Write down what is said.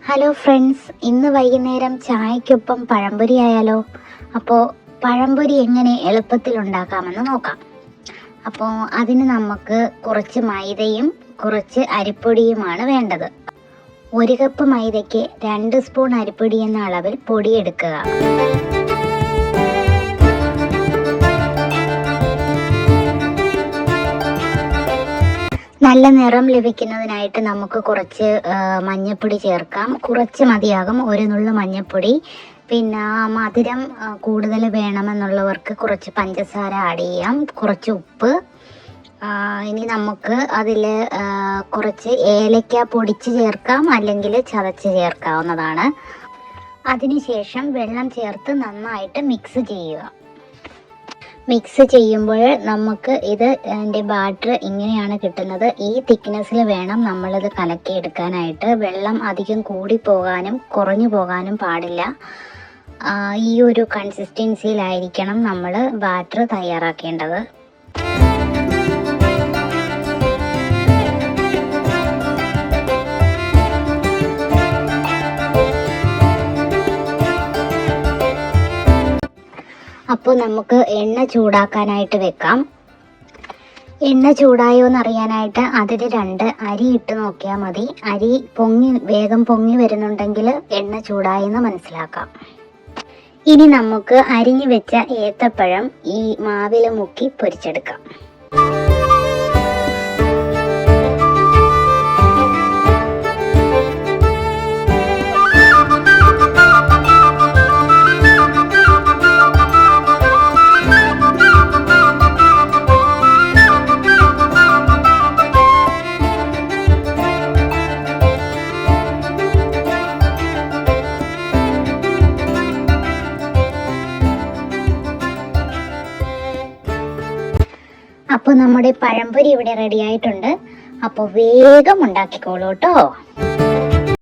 Hello friends, ഇന്ന് വൈകുന്നേരം ചായക്കൊപ്പം പഴംപൊരി ആയാലോ? അപ്പോൾ പഴംപൊരി എങ്ങനെ എളുപ്പത്തിൽ ഉണ്ടാക്കാമെന്ന് നോക്കാം. അപ്പോൾ അതിന് നമുക്ക് കുറച്ച് മൈദയും കുറച്ച് അരിപ്പൊടിയുമാണ് വേണ്ടത്. 1 കപ്പ് മൈദയ്ക്ക് 2 സ്പൂൺ അരിപ്പൊടി എന്ന അളവിൽ പൊടിയെടുക്കുക. നല്ല നിറം ലഭിക്കുന്നതിനായിട്ട് നമുക്ക് കുറച്ച് മഞ്ഞൾപ്പൊടി ചേർക്കാം. കുറച്ച് മതിയാകും, 1 നുള്ളു മഞ്ഞൾപ്പൊടി. പിന്നെ മധുരം കൂടുതൽ വേണമെന്നുള്ളവർക്ക് കുറച്ച് പഞ്ചസാര ആഡ് ചെയ്യാം, കുറച്ച് ഉപ്പ്. ഇനി നമുക്ക് അതിൽ കുറച്ച് ഏലക്ക പൊടിച്ച് ചേർക്കാം, അല്ലെങ്കിൽ ചതച്ച് ചേർക്കാവുന്നതാണ്. അതിനുശേഷം വെള്ളം ചേർത്ത് നന്നായിട്ട് മിക്സ് ചെയ്യുക. മിക്സ് ചെയ്യുമ്പോൾ നമുക്ക് ഇതിൻ്റെ ബാറ്റർ ഇങ്ങനെയാണ് കിട്ടുന്നത്. ഈ തിക്നെസ്സിൽ വേണം നമ്മളിത് കലക്കിയെടുക്കാനായിട്ട്. വെള്ളം അധികം കൂടി പോകാനും കുറഞ്ഞു പോകാനും പാടില്ല. ഈ ഒരു കൺസിസ്റ്റൻസിയിലായിരിക്കണം നമ്മൾ ബാറ്റർ തയ്യാറാക്കേണ്ടത്. അപ്പോൾ നമുക്ക് എണ്ണ ചൂടാക്കാനായിട്ട് വെക്കാം. എണ്ണ ചൂടായോ എന്നറിയാനായിട്ട് അതിൽ 2 അരി ഇട്ട് നോക്കിയാൽ മതി. അരി വേഗം പൊങ്ങി വരുന്നുണ്ടെങ്കിൽ എണ്ണ ചൂടായെന്ന് മനസ്സിലാക്കാം. ഇനി നമുക്ക് അരിഞ്ഞു വെച്ച ഏത്തപ്പഴം ഈ മാവിൽ മുക്കി പൊരിച്ചെടുക്കാം. അപ്പോൾ നമ്മുടെ പഴംപൊരി ഇവിടെ റെഡി ആയിട്ടുണ്ട്. അപ്പോൾ വേഗം ഉണ്ടാക്കിക്കോളൂ കേട്ടോ.